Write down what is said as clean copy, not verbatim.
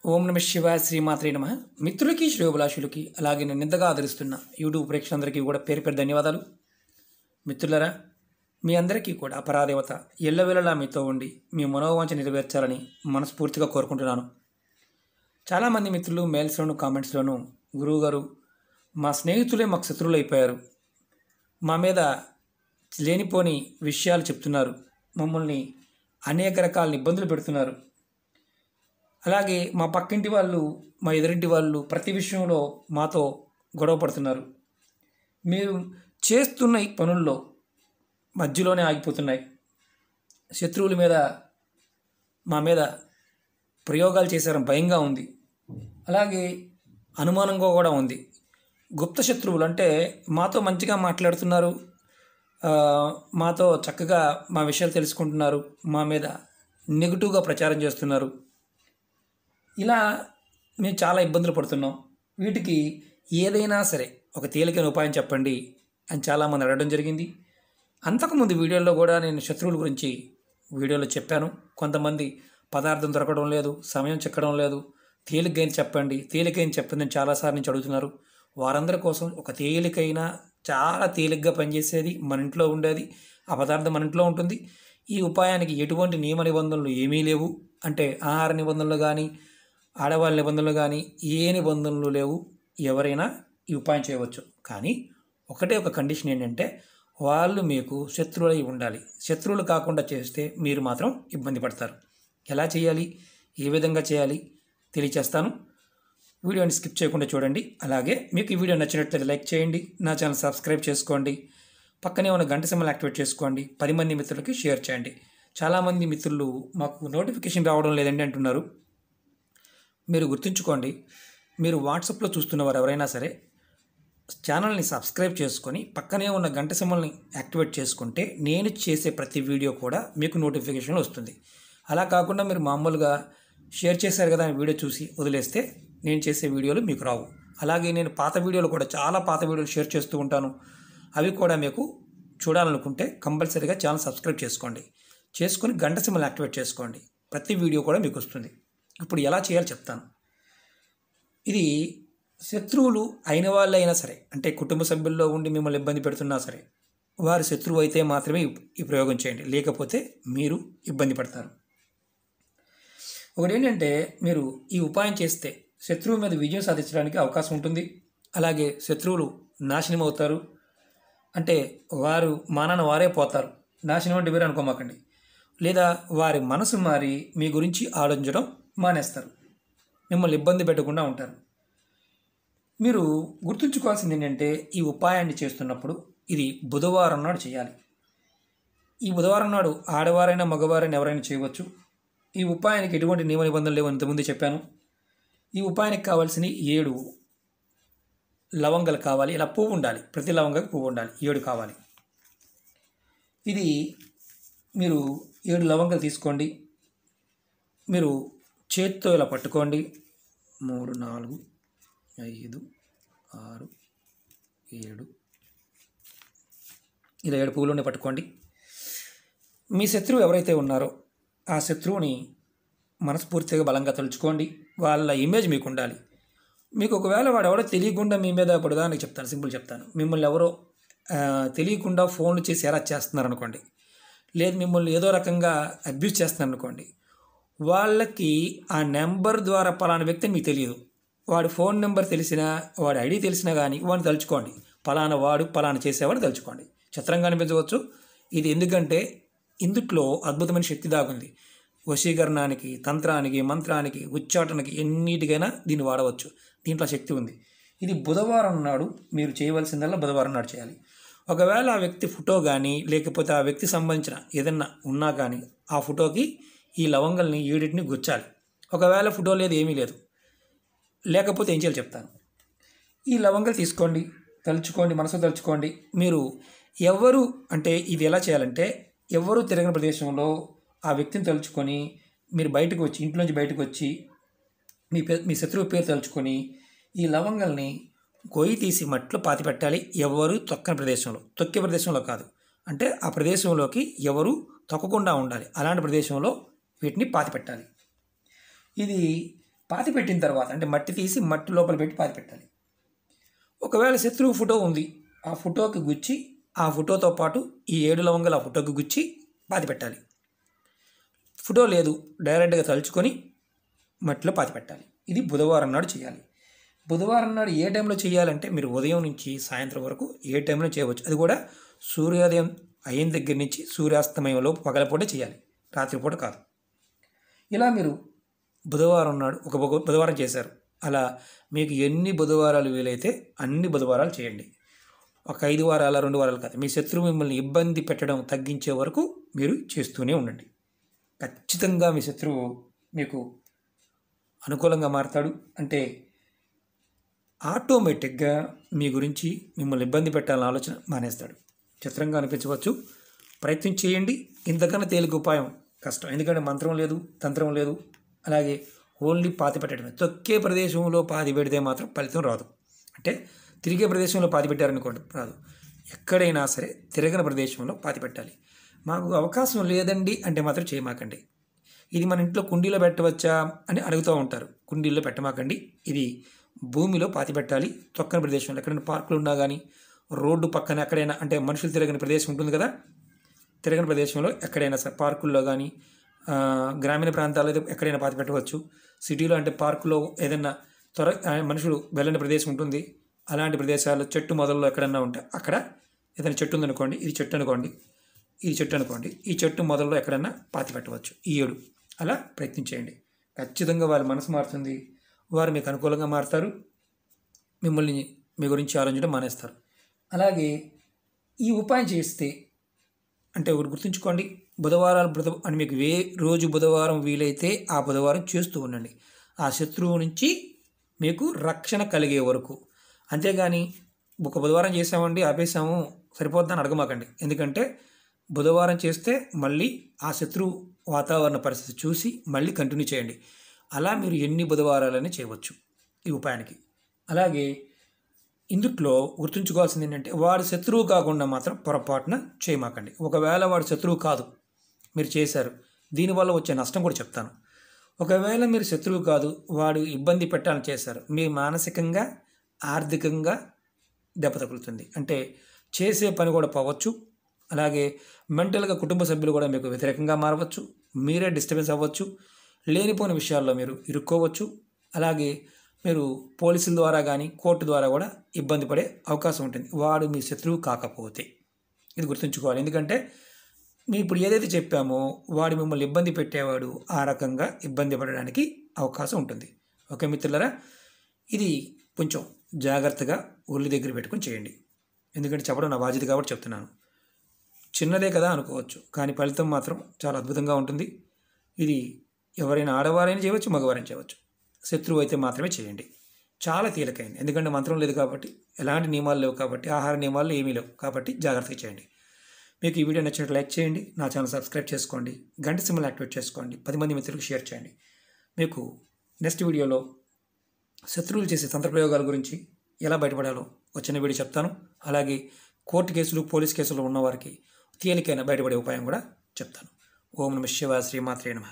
ఓం నమ శివాయ శ్రీమాత్రే నమ. మిత్రులకి శ్రేయోభిలాషులకి అలాగే నన్ను ఇంతగా ఆదరిస్తున్న యూట్యూబ్ ప్రేక్షకులందరికీ కూడా పేరు పేరు ధన్యవాదాలు. మిత్రులరా, మీ అందరికీ కూడా పరాదేవత ఎల్లవేళలా మీతో ఉండి మీ మనోవాంఛ నెరవేర్చాలని మనస్ఫూర్తిగా కోరుకుంటున్నాను. చాలామంది మిత్రులు మెయిల్స్లోను కామెంట్స్లోను గురువుగారు మా స్నేహితులే మాకు శత్రువులు అయిపోయారు, మా మీద లేనిపోని విషయాలు చెప్తున్నారు, మమ్మల్ని అనేక రకాల ఇబ్బందులు పెడుతున్నారు, అలాగే మా పక్కింటి వాళ్ళు మా ఎదురింటి వాళ్ళు ప్రతి విషయంలో మాతో గొడవ పడుతున్నారు, మీరు చేస్తున్న ఈ పనుల్లో మధ్యలోనే ఆగిపోతున్నాయి, శత్రువుల మీద మా మీద ప్రయోగాలు చేశారని భయంగా ఉంది, అలాగే అనుమానంగా కూడా ఉంది. గుప్త శత్రువులు అంటే మాతో మంచిగా మాట్లాడుతున్నారు, మాతో చక్కగా మా విషయాలు తెలుసుకుంటున్నారు, మా మీద నెగిటివ్గా ప్రచారం చేస్తున్నారు. ఇలా మేము చాలా ఇబ్బందులు పడుతున్నాం. వీటికి ఏదైనా సరే ఒక తేలికైన ఉపాయం చెప్పండి అని చాలామంది అడగడం జరిగింది. అంతకుముందు వీడియోలో కూడా నేను శత్రువుల గురించి వీడియోలో చెప్పాను. కొంతమంది పదార్థం దొరకడం లేదు, సమయం చిక్కడం లేదు, తేలికైన చెప్పండి తేలికైన చెప్పండి అని చాలాసార్లు నుంచి అడుగుతున్నారు. వారందరి కోసం ఒక తేలికైన చాలా తేలిగ్గా పనిచేసేది మన ఇంట్లో ఉండేది, ఆ పదార్థం మన ఇంట్లో ఉంటుంది. ఈ ఉపాయానికి ఎటువంటి నియమ నిబంధనలు ఏమీ లేవు. అంటే ఆహార నిబంధనలు కానీ ఆడవాళ్ళ నిబంధనలు కానీ ఏ నిబంధనలు లేవు. ఎవరైనా ఈ ఉపాయం చేయవచ్చు. కానీ ఒకటే ఒక కండిషన్ ఏంటంటే వాళ్ళు మీకు శత్రువులై ఉండాలి. శత్రువులు కాకుండా చేస్తే మీరు మాత్రం ఇబ్బంది పడతారు. ఎలా చేయాలి, ఏ విధంగా చేయాలి తెలియచేస్తాను. వీడియోని స్కిప్ చేయకుండా చూడండి. అలాగే మీకు ఈ వీడియో నచ్చినట్లయితే లైక్ చేయండి, నా ఛానల్ సబ్స్క్రైబ్ చేసుకోండి, పక్కనే ఉన్న గంట సింబల్ యాక్టివేట్ చేసుకోండి, 10 మంది మిత్రులకి షేర్ చేయండి. చాలామంది మిత్రులు మాకు నోటిఫికేషన్ రావడం లేదండి అంటున్నారు. మీరు గుర్తుంచుకోండి, మీరు వాట్సాప్లో చూస్తున్నవారు ఎవరైనా సరే ఛానల్ని సబ్స్క్రైబ్ చేసుకొని పక్కనే ఉన్న గంట సింబల్ని యాక్టివేట్ చేసుకుంటే నేను చేసే ప్రతి వీడియో కూడా మీకు నోటిఫికేషన్ వస్తుంది. అలా కాకుండా మీరు మామూలుగా షేర్ చేశారు కదా అని వీడియో చూసి వదిలేస్తే నేను చేసే వీడియోలు మీకు రావు. అలాగే నేను పాత వీడియోలు కూడా చాలా పాత వీడియోలు షేర్ చేస్తూ ఉంటాను. అవి కూడా మీకు చూడాలనుకుంటే కంపల్సరీగా ఛానల్ సబ్స్క్రైబ్ చేసుకోండి, చేసుకొని గంట సింబల్ యాక్టివేట్ చేసుకోండి. ప్రతి వీడియో కూడా మీకు వస్తుంది. ఇప్పుడు ఎలా చేయాలో చెప్తాను. ఇది శత్రువులు అయిన వాళ్ళైనా సరే, అంటే కుటుంబ సభ్యుల్లో ఉండి మిమ్మల్ని ఇబ్బంది పెడుతున్నా సరే, వారి శత్రువు అయితే మాత్రమే ఈ ప్రయోగం చేయండి, లేకపోతే మీరు ఇబ్బంది పడతారు. ఒకటి ఏంటంటే, మీరు ఈ ఉపాయం చేస్తే శత్రువు మీద విజయం సాధించడానికి అవకాశం ఉంటుంది. అలాగే శత్రువులు నాశనం అవుతారు. అంటే వారు మానాన వారే పోతారు. నాశనం అంటే వేరే అనుకోమాకండి. లేదా వారి మనసు మారి మీ గురించి ఆలోచించడం మానేస్తారు, మిమ్మల్ని ఇబ్బంది పెట్టకుండా ఉంటారు. మీరు గుర్తుంచుకోవాల్సింది ఏంటంటే, ఈ ఉపాయాన్ని చేస్తున్నప్పుడు ఇది బుధవారం నాడు చేయాలి. ఈ బుధవారం నాడు ఆడవారైనా మగవారైనా ఎవరైనా చేయవచ్చు. ఈ ఉపాయానికి ఎటువంటి నియమ నిబంధనలు లేవు, ఇంతకుముందే చెప్పాను. ఈ ఉపాయానికి కావాల్సిన 7 లవంగాలు కావాలి. ఇలా పువ్వు ఉండాలి, ప్రతి లవంగాకి పువ్వు ఉండాలి, 7 కావాలి. ఇది మీరు 7 లవంగాలు తీసుకోండి. మీరు చేతితో ఇలా పట్టుకోండి. 3, 4, 5, 6, 7 ఇలా 7 పువ్వులోనే పట్టుకోండి. మీ శత్రువు ఎవరైతే ఉన్నారో ఆ శత్రువుని మనస్ఫూర్తిగా బలంగా తలుచుకోండి. వాళ్ళ ఇమేజ్ మీకు ఉండాలి. మీకు ఒకవేళ వాడు ఎవరో తెలియకుండా మీ మీద పడుదానికి చెప్తాను, సింపుల్ చెప్తాను. మిమ్మల్ని ఎవరో తెలియకుండా ఫోన్లు చేసి ఎలా చేస్తున్నారు అనుకోండి, లేదు మిమ్మల్ని ఏదో రకంగా అబ్యూజ్ చేస్తున్నారు అనుకోండి, వాళ్ళకి ఆ నెంబర్ ద్వారా పలానా వ్యక్తిని మీకు తెలియదు. వాడి ఫోన్ నెంబర్ తెలిసినా వాడి ఐడి తెలిసినా కానీ వాడిని తలుచుకోండి. పలానా వాడు పలానా చేసేవాడు తలుచుకోండి. చిత్రంగా అనిపించవచ్చు ఇది, ఎందుకంటే ఇందుట్లో అద్భుతమైన శక్తి దాగుంది. వశీకరణానికి, తంత్రానికి, మంత్రానికి, ఉచ్చాటనకి, ఎన్నిటికైనా దీన్ని వాడవచ్చు. దీంట్లో శక్తి ఉంది. ఇది బుధవారం నాడు మీరు చేయవలసిందల్లా బుధవారం నాడు చేయాలి. ఒకవేళ ఆ వ్యక్తి ఫోటో కానీ లేకపోతే ఆ వ్యక్తి సంబంధించిన ఏదన్నా ఉన్నా కానీ ఆ ఫోటోకి ఈ లవంగాల్ని 7 గుచ్చాలి. ఒకవేళ ఫోటో లేదు, ఏమీ లేదు, లేకపోతే ఏం చేయాలి చెప్తాను. ఈ లవంగాలు తీసుకోండి, తలుచుకోండి, మనసు తలుచుకోండి. మీరు ఎవరు అంటే ఇది ఎలా చేయాలంటే, ఎవరు తిరగని ప్రదేశంలో ఆ వ్యక్తిని తలుచుకొని మీరు బయటకు వచ్చి, ఇంట్లోంచి బయటకు వచ్చి మీ శత్రువు పేరు తలుచుకొని ఈ లవంగాల్ని గొయ్యి తీసి మట్లో పాతి పెట్టాలి. ఎవరు తొక్కని ప్రదేశంలో, తొక్కే ప్రదేశంలో కాదు, అంటే ఆ ప్రదేశంలోకి ఎవరు తొక్కకుండా ఉండాలి. అలాంటి ప్రదేశంలో వీటిని పాతి పెట్టాలి. ఇది పాతి పెట్టిన తర్వాత అంటే మట్టి తీసి మట్టి లోపల పెట్టి పాతి పెట్టాలి. ఒకవేళ శత్రువు ఫోటో ఉంది, ఆ ఫోటోకి గుచ్చి ఆ ఫోటోతో పాటు ఈ 7 లవంగాలు ఆ ఫోటోకి గుచ్చి పాతి పెట్టాలి. ఫోటో లేదు, డైరెక్ట్గా తలుచుకొని మట్టిలో పాతి పెట్టాలి. ఇది బుధవారం నాడు చేయాలి. బుధవారం నాడు ఏ టైంలో చేయాలంటే మీరు ఉదయం నుంచి సాయంత్రం వరకు ఏ టైంలో చేయవచ్చు. అది కూడా సూర్యోదయం అయిన దగ్గర నుంచి సూర్యాస్తమయంలోపు పగలపూట చేయాలి, రాత్రిపూట కాదు. ఇలా మీరు బుధవారం నాడు ఒక బుధవారం చేశారు. అలా మీకు ఎన్ని బుధవారాలు వీలైతే అన్ని బుధవారాలు చేయండి. ఒక 5 వారాల 2 వారాలు కాదు. మీ శత్రువు మిమ్మల్ని ఇబ్బంది పెట్టడం తగ్గించే వరకు మీరు చేస్తూనే ఉండండి. ఖచ్చితంగా మీ శత్రువు మీకు అనుకూలంగా మారతాడు. అంటే ఆటోమేటిక్గా మీ గురించి మిమ్మల్ని ఇబ్బంది పెట్టాలన్న ఆలోచన మానేస్తాడు. చిత్రంగా అనిపించవచ్చు, ప్రయత్నం చేయండి. ఇంతకన్నా తేలిక ఉపాయం కష్టం. ఎందుకంటే మంత్రం లేదు, తంత్రం లేదు, అలాగే ఓన్లీ పాతి పెట్టడమే. తొక్కే ప్రదేశంలో పాతి పెడితే మాత్రం ఫలితం రాదు. అంటే తిరిగే ప్రదేశంలో పాతి పెట్టారనుకోండి రాదు. ఎక్కడైనా సరే తిరగని ప్రదేశంలో పాతి పెట్టాలి. మాకు అవకాశం లేదండి అంటే మాత్రం చేయమాకండి. ఇది మన ఇంట్లో కుండీలో పెట్టవచ్చా అని అడుగుతూ ఉంటారు. కుండీల్లో పెట్టమాకండి. ఇది భూమిలో పాతి పెట్టాలి. తొక్కని ప్రదేశంలో ఎక్కడైనా పార్కులు ఉన్నా కానీ, రోడ్డు పక్కన ఎక్కడైనా అంటే మనుషులు తిరగని ప్రదేశం ఉంటుంది కదా, తిరగని ప్రదేశంలో ఎక్కడైనా సరే పార్కుల్లో కానీ, గ్రామీణ ప్రాంతాల్లో అయితే ఎక్కడైనా పాతి పెట్టవచ్చు. సిటీలో అంటే పార్కులో ఏదైనా మనుషులు వెళ్ళని ప్రదేశం ఉంటుంది. అలాంటి ప్రదేశాల్లో చెట్టు మొదల్లో ఎక్కడన్నా ఉంటే అక్కడ ఏదైనా చెట్టు ఉందనుకోండి, ఇది చెట్టు అనుకోండి, ఈ చెట్టు అనుకోండి, ఈ చెట్టు మొదల్లో ఎక్కడన్నా పాతి పెట్టవచ్చు. ఈ 7 అలా ప్రయత్నించేయండి. ఖచ్చితంగా వారి మనసు మారుతుంది. వారు మీకు అనుకూలంగా మారుతారు. మిమ్మల్ని మీ గురించి ఆలోచించడం మానేస్తారు. అలాగే ఈ ఉపాయం చేస్తే అంటే ఒకటి గుర్తుంచుకోండి, బుధవారాలు అని మీకు రోజు బుధవారం వీలైతే ఆ బుధవారం చేస్తూ ఉండండి. ఆ శత్రువు నుంచి మీకు రక్షణ కలిగే వరకు. అంతేగాని ఒక బుధవారం చేసామండి ఆపేసాము సరిపోద్దని అడగమాకండి. ఎందుకంటే బుధవారం చేస్తే మళ్ళీ ఆ శత్రువు వాతావరణ పరిస్థితి చూసి మళ్ళీ కంటిన్యూ చేయండి. అలా మీరు ఎన్ని బుధవారాలని చేయవచ్చు ఈ ఉపాయానికి. అలాగే ఇందుట్లో గుర్తుంచుకోవాల్సింది ఏంటంటే వాడు శత్రువు కాకుండా మాత్రం పొరపాటున చేయమాకండి. ఒకవేళ వాడు శత్రువు కాదు, మీరు చేశారు, దీనివల్ల వచ్చే నష్టం కూడా చెప్తాను. ఒకవేళ మీరు శత్రువు కాదు, వాడు ఇబ్బంది పెట్టాలని చేశారు, మీ మానసికంగా ఆర్థికంగా దెబ్బ తగులుతుంది. అంటే చేసే పని కూడా పోవచ్చు. అలాగే మెంటల్గా కుటుంబ సభ్యులు కూడా మీకు వ్యతిరేకంగా మారవచ్చు. మీరే డిస్టర్బెన్స్ అవ్వచ్చు. లేనిపోయిన విషయాల్లో మీరు ఇరుక్కోవచ్చు. అలాగే మీరు పోలీసుల ద్వారా కానీ కోర్టు ద్వారా కూడా ఇబ్బంది పడే అవకాశం ఉంటుంది, వాడు మీ శత్రువు కాకపోతే. ఇది గుర్తుంచుకోవాలి. ఎందుకంటే మేము ఇప్పుడు ఏదైతే చెప్పామో వాడు మిమ్మల్ని ఇబ్బంది పెట్టేవాడు ఆ రకంగా ఇబ్బంది పడడానికి అవకాశం ఉంటుంది. ఓకే మిత్రులారా, ఇది కొంచెం జాగ్రత్తగా ఒళ్ళు దగ్గర పెట్టుకొని చేయండి. ఎందుకంటే చెప్పడం నా బాధ్యత కాబట్టి చెప్తున్నాను. చిన్నదే కదా అనుకోవచ్చు, కానీ ఫలితం మాత్రం చాలా అద్భుతంగా ఉంటుంది. ఇది ఎవరైనా ఆడవారైనా చేయవచ్చు, మగవారైనా చేయవచ్చు. శత్రువు అయితే మాత్రమే చేయండి. చాలా తేలికైంది. ఎందుకంటే మంత్రం లేదు కాబట్టి, ఎలాంటి నియమాలు లేవు కాబట్టి, ఆహార నియమాలు ఏమీ లేవు కాబట్టి జాగ్రత్తగా చేయండి. మీకు ఈ వీడియో నచ్చినట్టు లైక్ చేయండి, నా ఛానల్ సబ్స్క్రైబ్ చేసుకోండి, గంట సింబల్ యాక్టివేట్ చేసుకోండి, 10 మంది మిత్రులకు షేర్ చేయండి. మీకు నెక్స్ట్ వీడియోలో శత్రువులు చేసే తంత్రప్రయోగాల గురించి ఎలా బయటపడాలో వచ్చిన వీడియో చెప్తాను. అలాగే కోర్టు కేసులు, పోలీస్ కేసులు ఉన్నవారికి తేలికైన బయటపడే ఉపాయం కూడా చెప్తాను. ఓం నమః శివాయ, శ్రీమాత్రే నమః.